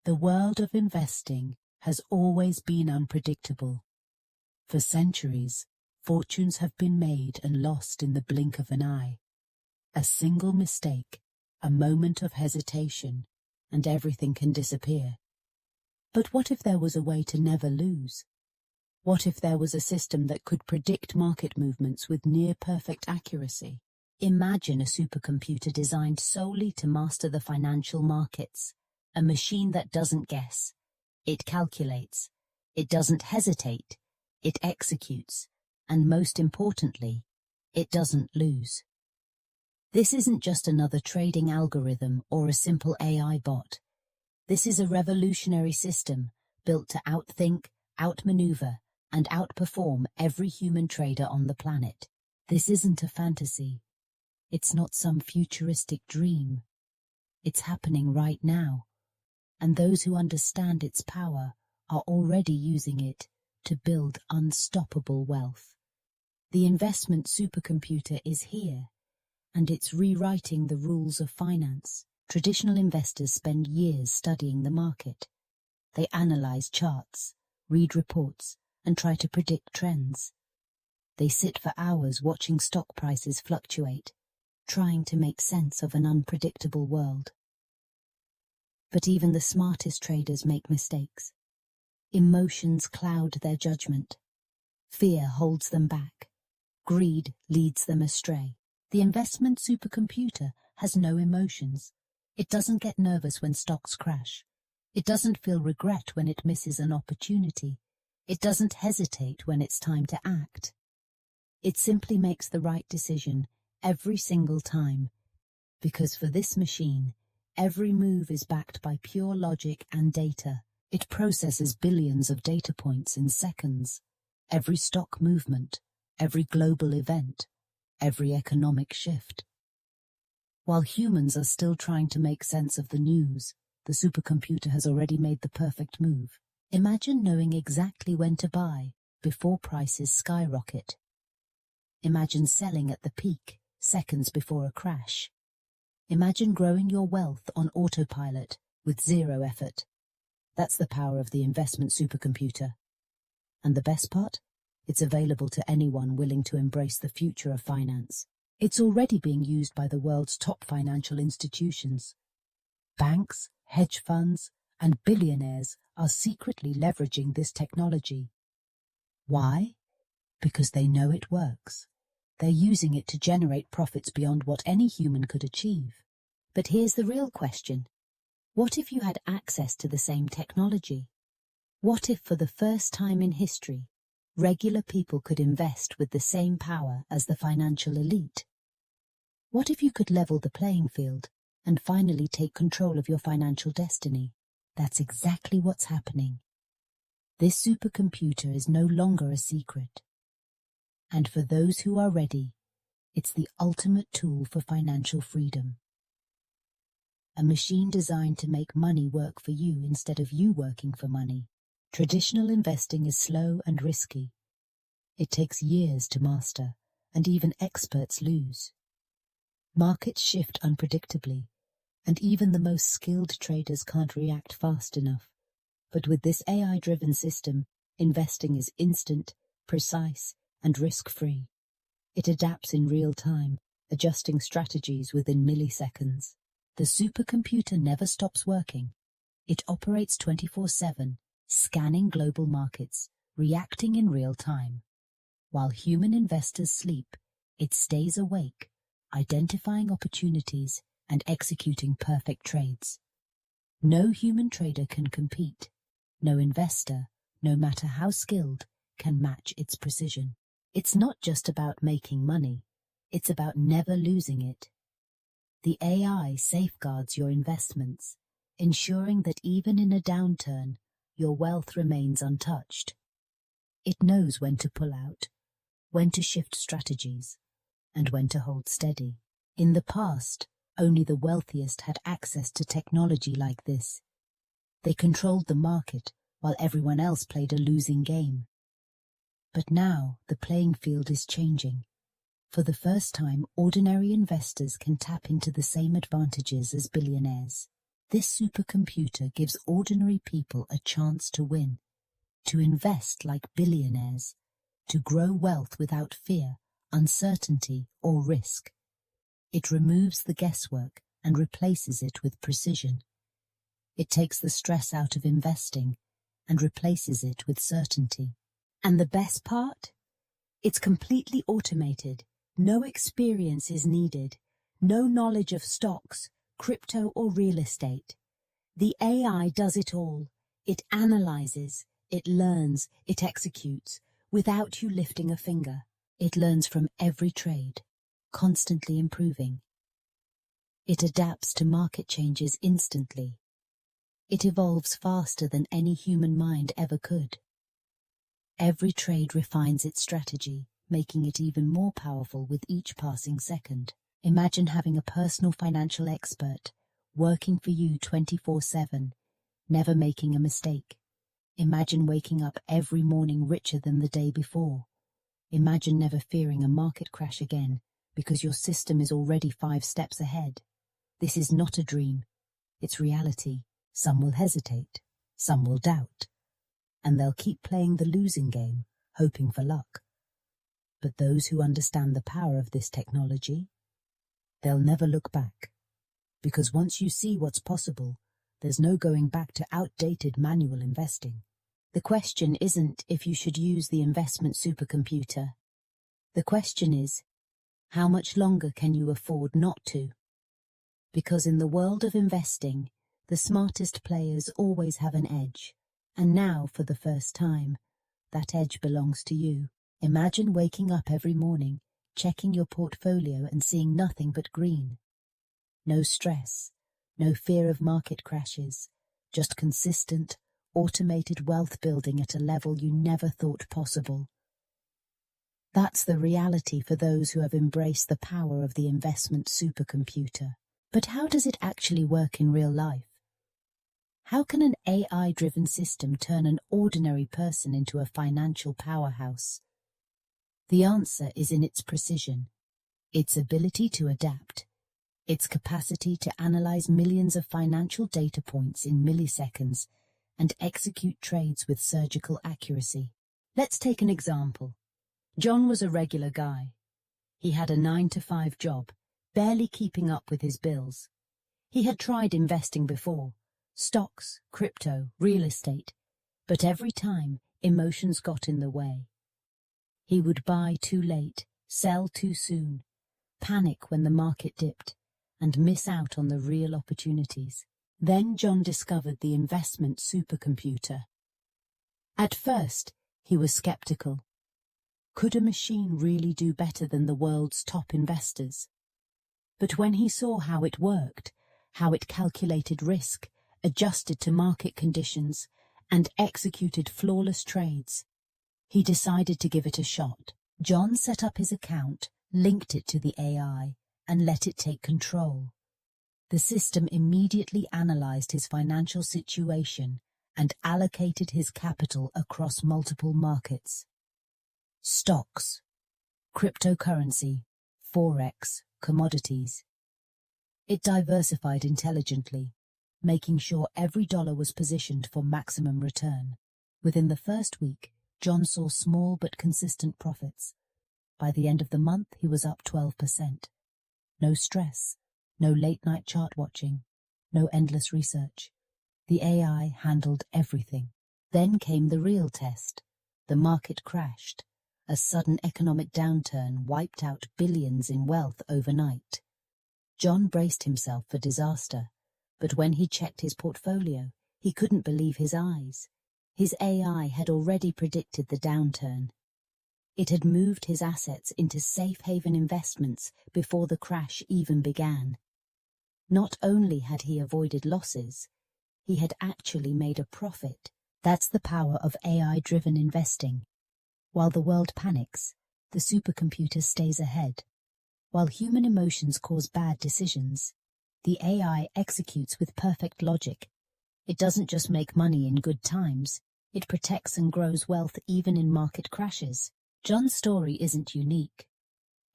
The world of investing has always been unpredictable. For centuries, fortunes have been made and lost in the blink of an eye. A single mistake, a moment of hesitation, and everything can disappear. But what if there was a way to never lose? What if there was a system that could predict market movements with near-perfect accuracy? Imagine a supercomputer designed solely to master the financial markets, a machine that doesn't guess. It calculates. It doesn't hesitate. It executes. And most importantly, it doesn't lose. This isn't just another trading algorithm or a simple AI bot. This is a revolutionary system built to outthink, outmaneuver, and outperform every human trader on the planet. This isn't a fantasy. It's not some futuristic dream. It's happening right now, and those who understand its power are already using it to build unstoppable wealth. The investment supercomputer is here, and it's rewriting the rules of finance. Traditional investors spend years studying the market. They analyze charts, read reports, and try to predict trends. They sit for hours watching stock prices fluctuate, trying to make sense of an unpredictable world. But even the smartest traders make mistakes. Emotions cloud their judgment. Fear holds them back. Greed leads them astray. The investment supercomputer has no emotions. It doesn't get nervous when stocks crash. It doesn't feel regret when it misses an opportunity. It doesn't hesitate when it's time to act. It simply makes the right decision every single time, because for this machine, every move is backed by pure logic and data. It processes billions of data points in seconds. Every stock movement, every global event, every economic shift. While humans are still trying to make sense of the news, the supercomputer has already made the perfect move. Imagine knowing exactly when to buy before prices skyrocket. Imagine selling at the peak, seconds before a crash. Imagine growing your wealth on autopilot with zero effort. That's the power of the investment supercomputer. And the best part? It's available to anyone willing to embrace the future of finance. It's already being used by the world's top financial institutions. Banks, hedge funds, and billionaires are secretly leveraging this technology. Why? Because they know it works. They're using it to generate profits beyond what any human could achieve. But here's the real question. What if you had access to the same technology? What if for the first time in history, regular people could invest with the same power as the financial elite? What if you could level the playing field and finally take control of your financial destiny? That's exactly what's happening. This supercomputer is no longer a secret. And for those who are ready, it's the ultimate tool for financial freedom. A machine designed to make money work for you instead of you working for money. Traditional investing is slow and risky. It takes years to master, and even experts lose. Markets shift unpredictably, and even the most skilled traders can't react fast enough. But with this AI-driven system, investing is instant, precise, and risk-free. It adapts in real time, adjusting strategies within milliseconds. The supercomputer never stops working. It operates 24/7, scanning global markets, reacting in real time. While human investors sleep, it stays awake, identifying opportunities and executing perfect trades. No human trader can compete. No investor, no matter how skilled, can match its precision. It's not just about making money, it's about never losing it. The AI safeguards your investments, ensuring that even in a downturn, your wealth remains untouched. It knows when to pull out, when to shift strategies, and when to hold steady. In the past, only the wealthiest had access to technology like this. They controlled the market while everyone else played a losing game. But now the playing field is changing. For the first time, ordinary investors can tap into the same advantages as billionaires. This supercomputer gives ordinary people a chance to win, to invest like billionaires, to grow wealth without fear, uncertainty, or risk. It removes the guesswork and replaces it with precision. It takes the stress out of investing and replaces it with certainty. And the best part? It's completely automated. No experience is needed. No knowledge of stocks, crypto, or real estate. The AI does it all. It analyzes, it learns, it executes, without you lifting a finger. It learns from every trade, constantly improving. It adapts to market changes instantly. It evolves faster than any human mind ever could. Every trade refines its strategy, making it even more powerful with each passing second. Imagine having a personal financial expert working for you 24/7, never making a mistake. Imagine waking up every morning richer than the day before. Imagine never fearing a market crash again because your system is already 5 steps ahead. This is not a dream. It's reality. Some will hesitate, some will doubt, and they'll keep playing the losing game, hoping for luck. But those who understand the power of this technology, they'll never look back. Because once you see what's possible, there's no going back to outdated manual investing. The question isn't if you should use the investment supercomputer. The question is, how much longer can you afford not to? Because in the world of investing, the smartest players always have an edge. And now, for the first time, that edge belongs to you. Imagine waking up every morning, checking your portfolio and seeing nothing but green. No stress, no fear of market crashes, just consistent, automated wealth building at a level you never thought possible. That's the reality for those who have embraced the power of the investment supercomputer. But how does it actually work in real life? How can an AI-driven system turn an ordinary person into a financial powerhouse? The answer is in its precision, its ability to adapt, its capacity to analyze millions of financial data points in milliseconds and execute trades with surgical accuracy. Let's take an example. John was a regular guy. He had a 9-to-5 job, barely keeping up with his bills. He had tried investing before, stocks, crypto, real estate, but every time emotions got in the way. He would buy too late, sell too soon, panic when the market dipped, and miss out on the real opportunities. Then John discovered the investment supercomputer. At first, he was skeptical. Could a machine really do better than the world's top investors? But when he saw how it worked, how it calculated risk, adjusted to market conditions, and executed flawless trades, he decided to give it a shot. John set up his account, linked it to the AI, and let it take control. The system immediately analyzed his financial situation and allocated his capital across multiple markets. Stocks, cryptocurrency, forex, commodities. It diversified intelligently, making sure every dollar was positioned for maximum return. Within the first week, John saw small but consistent profits. By the end of the month, he was up 12%. No stress, no late-night chart watching, no endless research. The AI handled everything. Then came the real test. The market crashed. A sudden economic downturn wiped out billions in wealth overnight. John braced himself for disaster, but when he checked his portfolio, he couldn't believe his eyes. His AI had already predicted the downturn. It had moved his assets into safe haven investments before the crash even began. Not only had he avoided losses, he had actually made a profit. That's the power of AI-driven investing. While the world panics, the supercomputer stays ahead. While human emotions cause bad decisions, the AI executes with perfect logic. It doesn't just make money in good times, it protects and grows wealth even in market crashes. John's story isn't unique.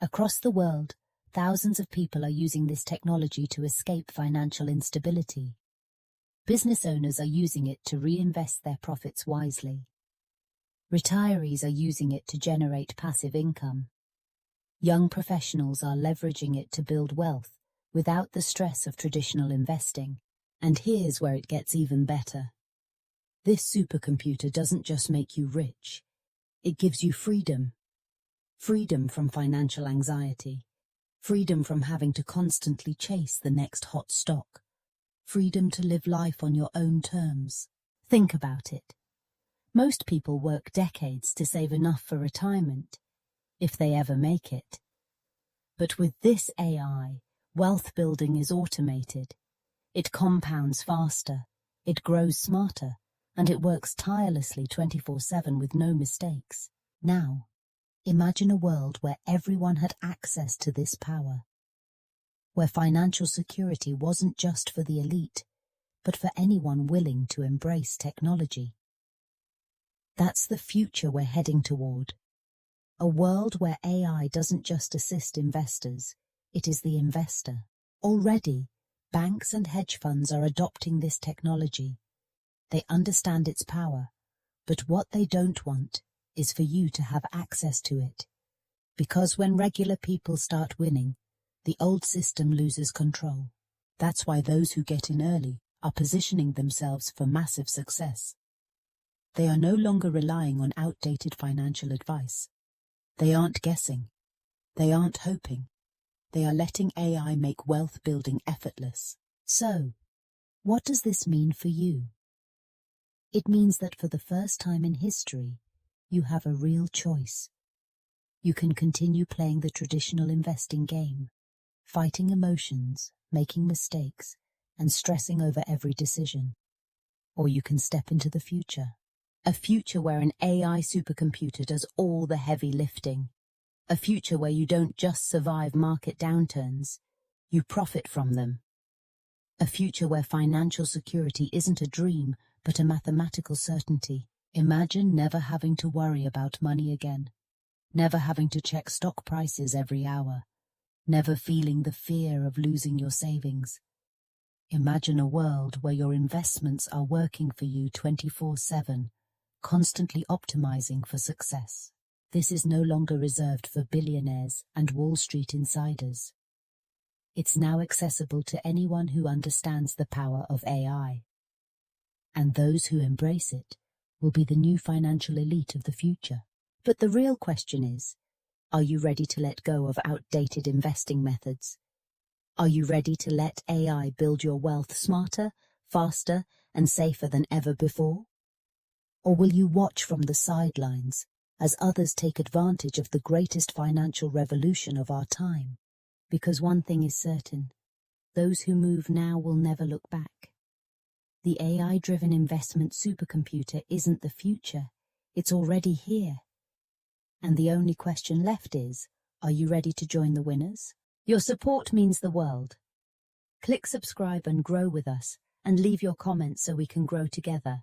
Across the world, thousands of people are using this technology to escape financial instability. Business owners are using it to reinvest their profits wisely. Retirees are using it to generate passive income. Young professionals are leveraging it to build wealth without the stress of traditional investing. And here's where it gets even better. This supercomputer doesn't just make you rich, it gives you freedom. Freedom from financial anxiety. Freedom from having to constantly chase the next hot stock. Freedom to live life on your own terms. Think about it. Most people work decades to save enough for retirement, if they ever make it. But with this AI, wealth building is automated. It compounds faster, it grows smarter, and it works tirelessly 24/7 with no mistakes. Now, imagine a world where everyone had access to this power, where financial security wasn't just for the elite, but for anyone willing to embrace technology. That's the future we're heading toward. A world where AI doesn't just assist investors, it is the investor. Already, banks and hedge funds are adopting this technology. They understand its power, but what they don't want is for you to have access to it. Because when regular people start winning, the old system loses control. That's why those who get in early are positioning themselves for massive success. They are no longer relying on outdated financial advice. They aren't guessing. They aren't hoping. They are letting AI make wealth building effortless. So, what does this mean for you? It means that for the first time in history, you have a real choice. You can continue playing the traditional investing game, fighting emotions, making mistakes, and stressing over every decision. Or you can step into the future. A future where an AI supercomputer does all the heavy lifting. A future where you don't just survive market downturns, you profit from them. A future where financial security isn't a dream, but a mathematical certainty. Imagine never having to worry about money again. Never having to check stock prices every hour. Never feeling the fear of losing your savings. Imagine a world where your investments are working for you 24/7, constantly optimizing for success. This is no longer reserved for billionaires and Wall Street insiders. It's now accessible to anyone who understands the power of AI. And those who embrace it will be the new financial elite of the future. But the real question is, are you ready to let go of outdated investing methods? Are you ready to let AI build your wealth smarter, faster, and safer than ever before? Or will you watch from the sidelines as others take advantage of the greatest financial revolution of our time? Because one thing is certain, those who move now will never look back. The AI-driven investment supercomputer isn't the future, it's already here. And the only question left is, are you ready to join the winners? Your support means the world. Click subscribe and grow with us, and leave your comments so we can grow together.